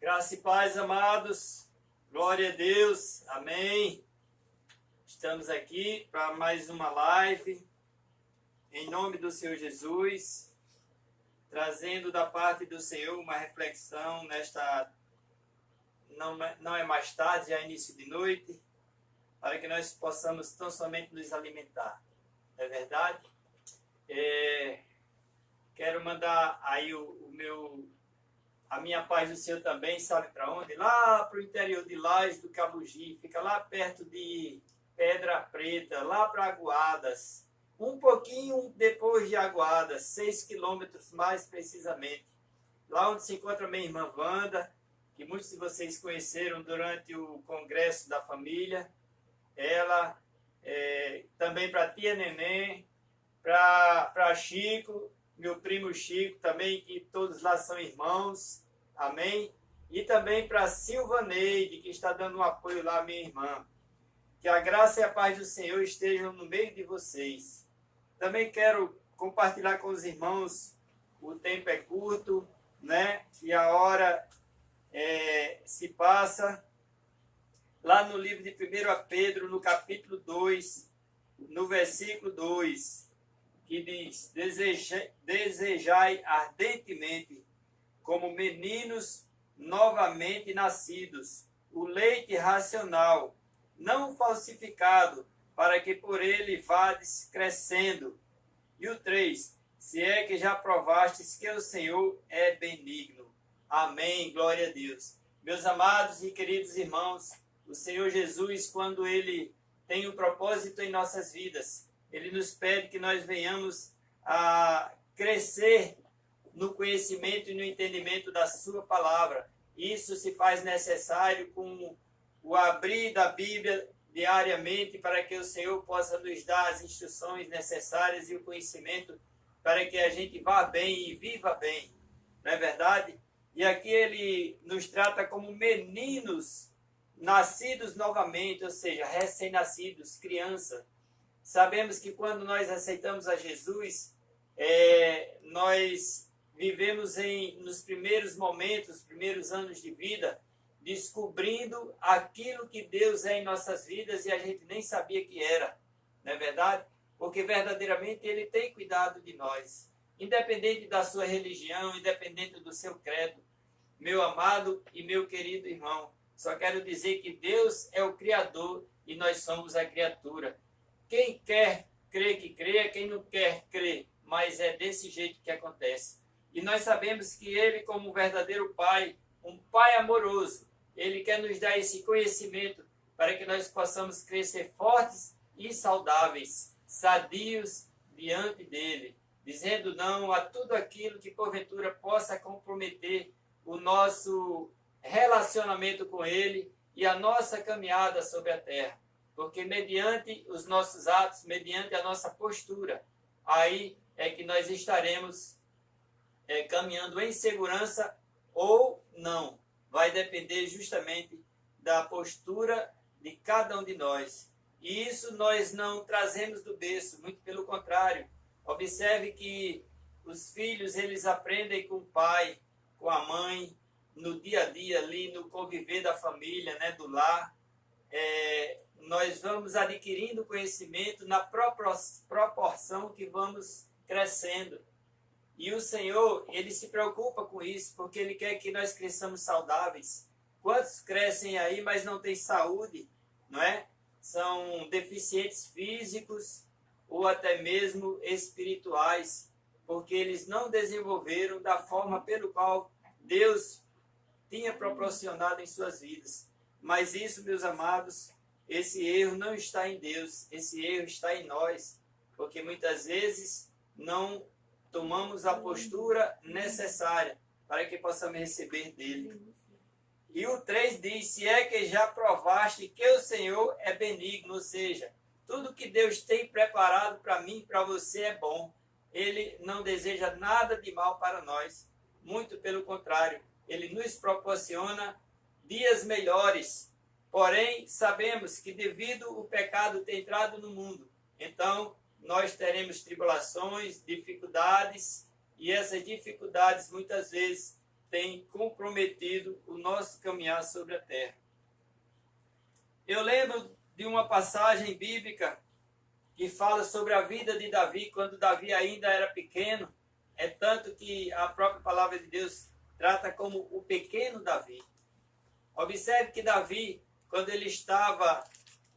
Graça e paz, amados. Glória a Deus. Amém. Estamos aqui para mais uma live. Em nome do Senhor Jesus. Trazendo da parte do Senhor uma reflexão nesta... Não é mais tarde, já é início de noite. Para que nós possamos tão somente nos alimentar. Não é verdade? Quero mandar aí a minha paz do Senhor também, sabe para onde? Lá para o interior de Lajes do Cabugi, fica lá perto de Pedra Preta, lá para Aguadas. Um pouquinho depois de Aguadas, 6 quilômetros mais precisamente. Lá onde se encontra minha irmã Wanda, que muitos de vocês conheceram durante o congresso da família. Ela, também para tia Neném, para Chico, meu primo Chico também, que todos lá são irmãos, amém? E também para Silvaneide, que está dando um apoio lá à minha irmã. Que a graça e a paz do Senhor estejam no meio de vocês. Também quero compartilhar com os irmãos, o tempo é curto, né? E a hora se passa. Lá no livro de 1 Pedro, no capítulo 2, no versículo 2, que diz: desejai ardentemente, como meninos novamente nascidos, o leite racional, não falsificado, para que por ele vades crescendo. E o 3, se é que já provastes que o Senhor é benigno. Amém, glória a Deus. Meus amados e queridos irmãos, o Senhor Jesus, quando Ele tem um propósito em nossas vidas, Ele nos pede que nós venhamos a crescer no conhecimento e no entendimento da Sua Palavra. Isso se faz necessário com o abrir da Bíblia diariamente para que o Senhor possa nos dar as instruções necessárias e o conhecimento para que a gente vá bem e viva bem. Não é verdade? E aqui Ele nos trata como meninos nascidos novamente, ou seja, recém-nascidos, criança. Sabemos que quando nós aceitamos a Jesus, nós vivemos nos primeiros momentos, primeiros anos de vida, descobrindo aquilo que Deus é em nossas vidas e a gente nem sabia que era, não é verdade? Porque verdadeiramente Ele tem cuidado de nós, independente da sua religião, independente do seu credo. Meu amado e meu querido irmão, só quero dizer que Deus é o Criador e nós somos a criatura. Quem quer crer que creia, quem não quer crer, mas é desse jeito que acontece. E nós sabemos que Ele, como um verdadeiro Pai, um Pai amoroso, Ele quer nos dar esse conhecimento para que nós possamos crescer fortes e saudáveis, sadios diante dEle, dizendo não a tudo aquilo que porventura possa comprometer o nosso relacionamento com Ele e a nossa caminhada sobre a terra. Porque mediante os nossos atos, mediante a nossa postura, aí é que nós estaremos caminhando em segurança ou não. Vai depender justamente da postura de cada um de nós. E isso nós não trazemos do berço, muito pelo contrário. Observe que os filhos, eles aprendem com o pai, com a mãe, no dia a dia ali, no conviver da família, né, do lar. Nós vamos adquirindo conhecimento na proporção que vamos crescendo. E o Senhor, Ele se preocupa com isso, porque Ele quer que nós cresçamos saudáveis. Quantos crescem aí, mas não têm saúde, não é? São deficientes físicos ou até mesmo espirituais, porque eles não desenvolveram da forma pelo qual Deus tinha proporcionado em suas vidas. Mas isso, meus amados, esse erro não está em Deus, esse erro está em nós, porque muitas vezes não tomamos a postura necessária para que possamos receber dele. E o 3 diz, se é que já provaste que o Senhor é benigno, ou seja, tudo que Deus tem preparado para mim e para você é bom. Ele não deseja nada de mal para nós, muito pelo contrário. Ele nos proporciona dias melhores. Porém, sabemos que devido ao pecado ter entrado no mundo, então nós teremos tribulações, dificuldades, e essas dificuldades muitas vezes tem comprometido o nosso caminhar sobre a terra. Eu lembro de uma passagem bíblica que fala sobre a vida de Davi, quando Davi ainda era pequeno. É tanto que a própria palavra de Deus trata como o pequeno Davi. Observe que Davi, quando ele estava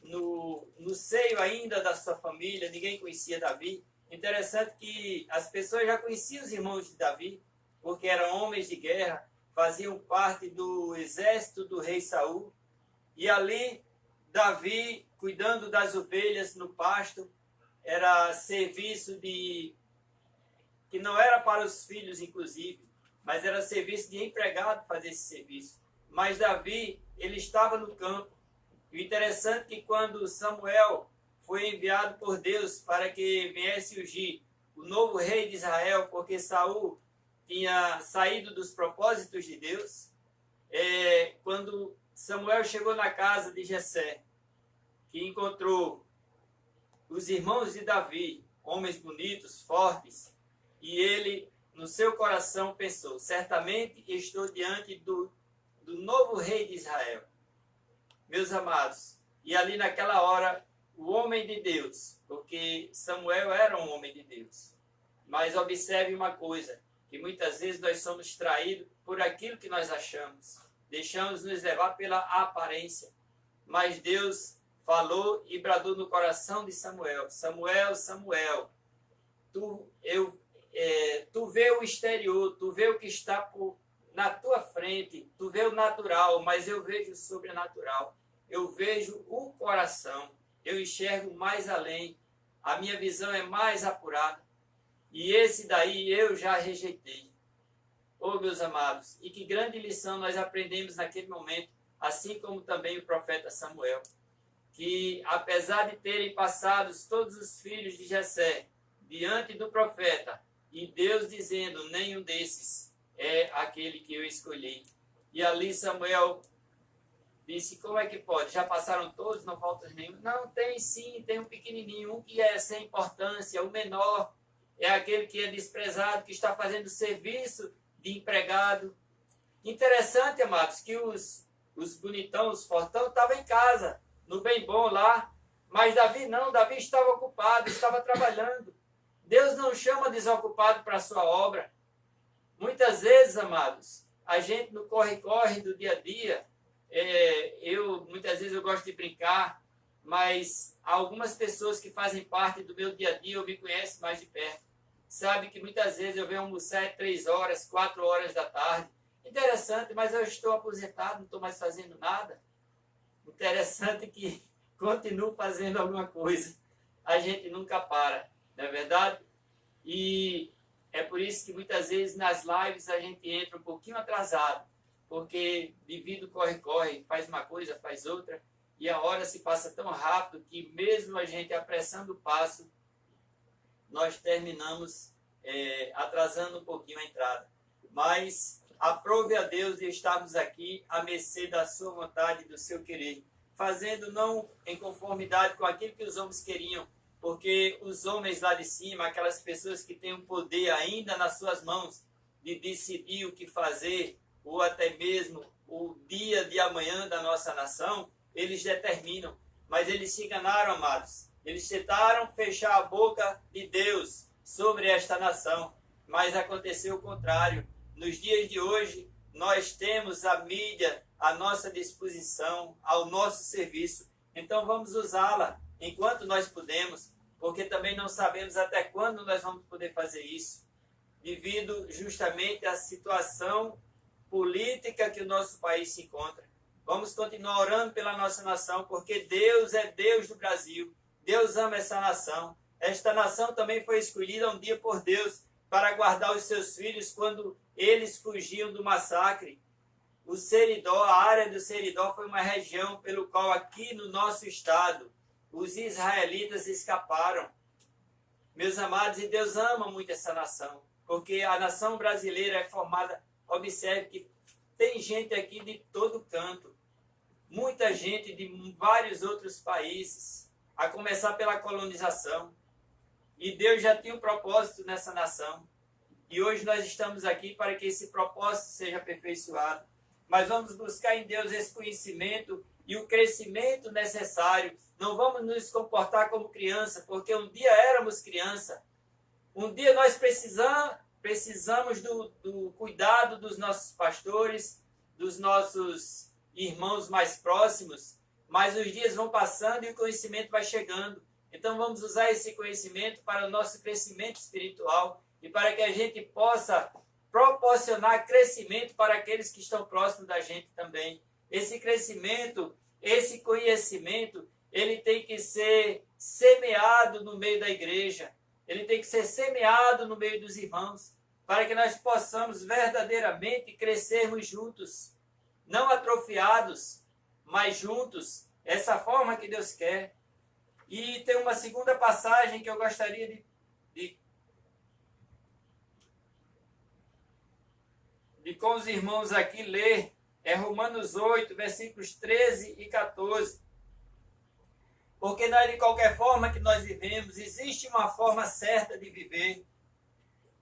no seio ainda da sua família, ninguém conhecia Davi. Interessante que as pessoas já conheciam os irmãos de Davi, porque eram homens de guerra, faziam parte do exército do rei Saul. E ali, Davi, cuidando das ovelhas no pasto, era serviço que não era para os filhos, inclusive, mas era serviço de empregado fazer esse serviço. Mas Davi, ele estava no campo. E o interessante é que quando Samuel foi enviado por Deus para que viesse ungir o novo rei de Israel, porque Saul tinha saído dos propósitos de Deus, quando Samuel chegou na casa de Jessé, que encontrou os irmãos de Davi, homens bonitos, fortes, e ele, no seu coração, pensou: certamente estou diante do novo rei de Israel. Meus amados, e ali naquela hora, o homem de Deus, porque Samuel era um homem de Deus, mas observe uma coisa, que muitas vezes nós somos traídos por aquilo que nós achamos, deixamos nos levar pela aparência, mas Deus falou e bradou no coração de Samuel: Samuel, Samuel, tu vê o exterior, tu vê o que está na tua frente, tu vê o natural, mas eu vejo o sobrenatural, eu vejo o coração, eu enxergo mais além, a minha visão é mais apurada, e esse daí eu já rejeitei. Oh, meus amados, e que grande lição nós aprendemos naquele momento, assim como também o profeta Samuel, que apesar de terem passado todos os filhos de Jessé diante do profeta, e Deus dizendo: nenhum desses é aquele que eu escolhi. E ali Samuel disse: como é que pode? Já passaram todos, não falta nenhum? Não, tem sim, tem um pequenininho, um que é sem importância, o menor é aquele que é desprezado, que está fazendo serviço de empregado. Interessante, amados, que os bonitão, os fortão, estavam em casa, no bem bom lá, mas Davi não, Davi estava ocupado, estava trabalhando. Deus não chama desocupado para a sua obra. Muitas vezes, amados, a gente no corre-corre do dia a dia, muitas vezes eu gosto de brincar, mas algumas pessoas que fazem parte do meu dia a dia, ou me conhecem mais de perto, sabe que muitas vezes eu venho almoçar 3 horas, 4 horas da tarde. Interessante, mas eu estou aposentado, não estou mais fazendo nada. Interessante que continuo fazendo alguma coisa. A gente nunca para, não é verdade? E é por isso que muitas vezes nas lives a gente entra um pouquinho atrasado, porque devido corre-corre, faz uma coisa, faz outra, e a hora se passa tão rápido que mesmo a gente apressando o passo, nós terminamos atrasando um pouquinho a entrada. Mas aprove a Deus de estarmos aqui à mercê da sua vontade e do seu querer, fazendo não em conformidade com aquilo que os homens queriam, porque os homens lá de cima, aquelas pessoas que têm o poder ainda nas suas mãos de decidir o que fazer, ou até mesmo o dia de amanhã da nossa nação, eles determinam. Mas eles se enganaram, amados. Eles tentaram fechar a boca de Deus sobre esta nação, mas aconteceu o contrário. Nos dias de hoje, nós temos a mídia à nossa disposição, ao nosso serviço. Então vamos usá-la enquanto nós podemos, porque também não sabemos até quando nós vamos poder fazer isso, devido justamente à situação política que o nosso país se encontra. Vamos continuar orando pela nossa nação, porque Deus é Deus do Brasil. Deus ama essa nação. Esta nação também foi escolhida um dia por Deus para guardar os seus filhos quando eles fugiam do massacre. O Seridó, a área do Seridó foi uma região pelo qual aqui no nosso estado os israelitas escaparam. Meus amados, e Deus ama muito essa nação, porque a nação brasileira é formada, observe que tem gente aqui de todo canto, muita gente de vários outros países, a começar pela colonização. E Deus já tinha um propósito nessa nação. E hoje nós estamos aqui para que esse propósito seja aperfeiçoado. Mas vamos buscar em Deus esse conhecimento e o crescimento necessário. Não vamos nos comportar como criança, porque um dia éramos criança. Um dia nós precisamos do cuidado dos nossos pastores, dos nossos irmãos mais próximos, mas os dias vão passando e o conhecimento vai chegando. Então vamos usar esse conhecimento para o nosso crescimento espiritual e para que a gente possa proporcionar crescimento para aqueles que estão próximos da gente também. Esse crescimento, esse conhecimento, ele tem que ser semeado no meio da igreja. Ele tem que ser semeado no meio dos irmãos, para que nós possamos verdadeiramente crescermos juntos, não atrofiados, mas juntos. Essa forma que Deus quer. E tem uma segunda passagem que eu gostaria de com os irmãos aqui ler. É Romanos 8, versículos 13 e 14. Porque não é de qualquer forma que nós vivemos, existe uma forma certa de viver.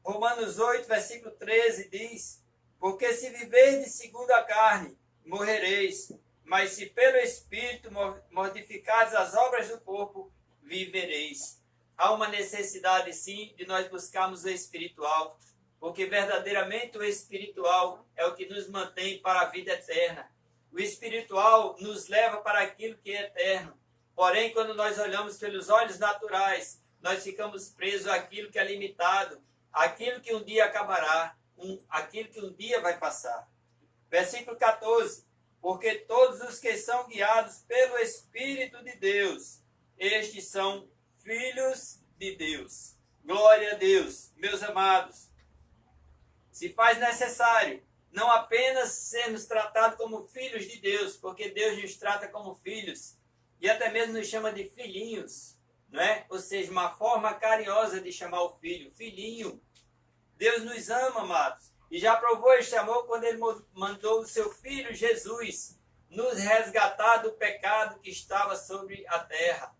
Romanos 8, versículo 13 diz: porque se viverdes segundo a carne, morrereis, mas se pelo Espírito mortificardes as obras do corpo, vivereis. Há uma necessidade, sim, de nós buscarmos o espiritual, porque verdadeiramente o espiritual é o que nos mantém para a vida eterna. O espiritual nos leva para aquilo que é eterno. Porém, quando nós olhamos pelos olhos naturais, nós ficamos presos àquilo que é limitado, àquilo que um dia acabará, aquilo que um dia vai passar. Versículo 14. Porque todos os que são guiados pelo Espírito de Deus, estes são filhos de Deus. Glória a Deus, meus amados. Se faz necessário não apenas sermos tratados como filhos de Deus, porque Deus nos trata como filhos, e até mesmo nos chama de filhinhos, não é? Ou seja, uma forma carinhosa de chamar o filho, filhinho. Deus nos ama, amados, e já provou este amor quando Ele mandou o seu Filho Jesus nos resgatar do pecado que estava sobre a terra.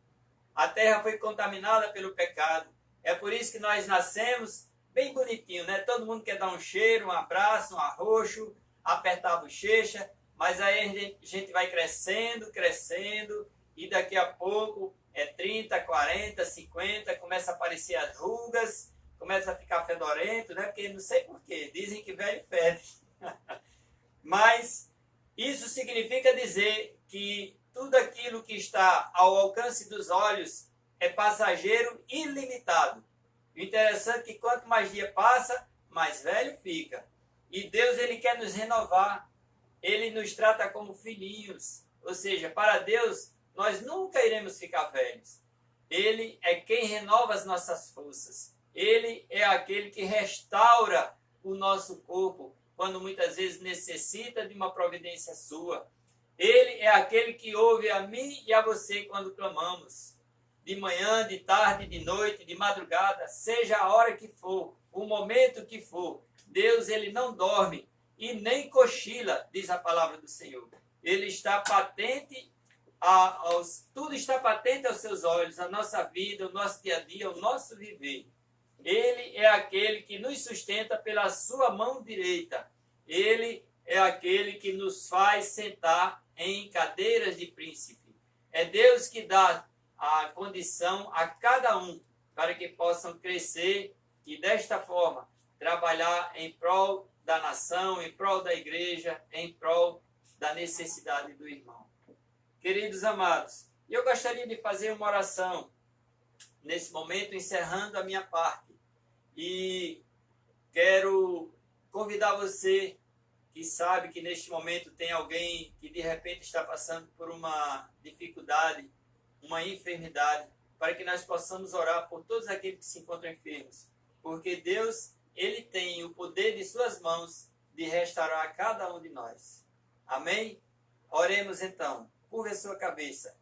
A terra foi contaminada pelo pecado. É por isso que nós nascemos bem bonitinho, né? Todo mundo quer dar um cheiro, um abraço, um arroxo, apertar a bochecha, mas aí a gente vai crescendo, e daqui a pouco é 30, 40, 50, começa a aparecer as rugas, começa a ficar fedorento, né? Porque não sei porquê, dizem que velho fede. Mas isso significa dizer que tudo aquilo que está ao alcance dos olhos é passageiro e limitado. O interessante é que quanto mais dia passa, mais velho fica. E Deus, Ele quer nos renovar. Ele nos trata como filhinhos. Ou seja, para Deus, nós nunca iremos ficar velhos. Ele é quem renova as nossas forças. Ele é aquele que restaura o nosso corpo, quando muitas vezes necessita de uma providência sua. Ele é aquele que ouve a mim e a você quando clamamos. De manhã, de tarde, de noite, de madrugada, seja a hora que for, o momento que for. Deus, Ele não dorme e nem cochila, diz a palavra do Senhor. Ele está patente, tudo está patente aos seus olhos, a nossa vida, o nosso dia a dia, o nosso viver. Ele é aquele que nos sustenta pela sua mão direita. Ele é aquele que nos faz sentar em cadeiras de príncipe. É Deus que dá a condição a cada um para que possam crescer e desta forma trabalhar em prol da nação, em prol da igreja, em prol da necessidade do irmão. Queridos amados, eu gostaria de fazer uma oração nesse momento, encerrando a minha parte. E quero convidar você que sabe que neste momento tem alguém que de repente está passando por uma dificuldade, uma enfermidade, para que nós possamos orar por todos aqueles que se encontram enfermos. Porque Deus, Ele tem o poder de suas mãos de restaurar cada um de nós. Amém? Oremos então. Curva a sua cabeça.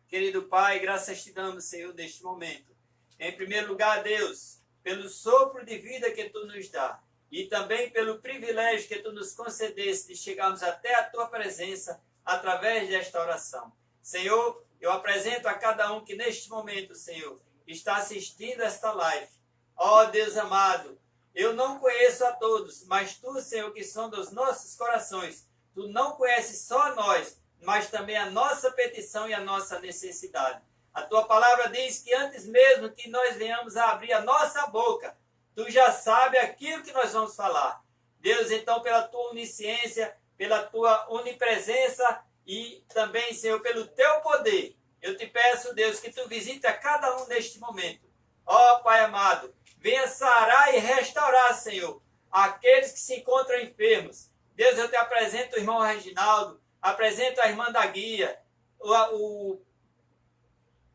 Querido Pai, graças te damos, Senhor, neste momento. Em primeiro lugar, Deus, pelo sopro de vida que Tu nos dá e também pelo privilégio que Tu nos concedeste de chegarmos até a Tua presença através desta oração. Senhor, eu apresento a cada um que neste momento, Senhor, está assistindo esta live. Ó Deus amado, Eu não conheço a todos, mas tu, Senhor, que sonda os nossos corações, tu não conheces só nós, mas também a nossa petição e a nossa necessidade. A tua palavra diz que antes mesmo que nós venhamos a abrir a nossa boca, tu já sabes aquilo que nós vamos falar. Deus, então, pela tua onisciência, pela tua onipresença e também, Senhor, pelo teu poder, eu te peço, Deus, que tu visita cada um neste momento. Ó, Pai amado, venha sarar e restaurar, Senhor, aqueles que se encontram enfermos. Deus, eu te apresento o irmão Reginaldo, apresento a irmã da Guia, o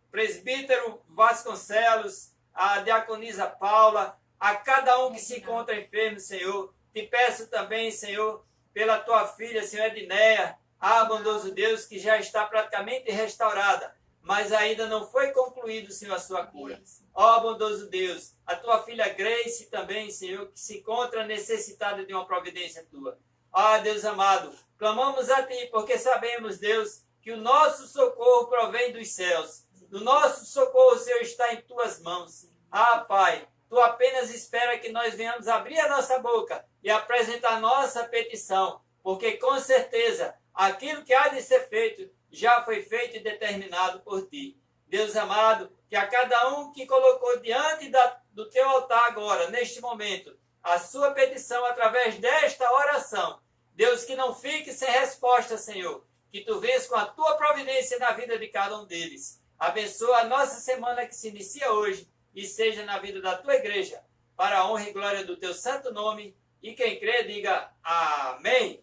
presbítero Vasconcelos, a diaconisa Paula, a cada um que se encontra enfermo, Senhor. Te peço também, Senhor, pela tua filha, Senhor Edneia, bondoso Deus, que já está praticamente restaurada, mas ainda não foi concluído, Senhor, a sua cura. Ó, bondoso Deus, a tua filha Grace também, Senhor, que se encontra necessitada de uma providência tua. Ó, Deus amado, clamamos a ti, porque sabemos, Deus, que o nosso socorro provém dos céus. O nosso socorro, Senhor, está em tuas mãos. Pai, tu apenas espera que nós venhamos abrir a nossa boca e apresentar nossa petição, porque com certeza aquilo que há de ser feito já foi feito e determinado por ti. Deus amado, que a cada um que colocou diante do teu altar agora, neste momento, a sua petição através desta oração, Deus, que não fique sem resposta, Senhor, que tu venhas com a tua providência na vida de cada um deles. Abençoa a nossa semana que se inicia hoje e seja na vida da tua igreja, para a honra e glória do teu santo nome. E quem crê, diga amém.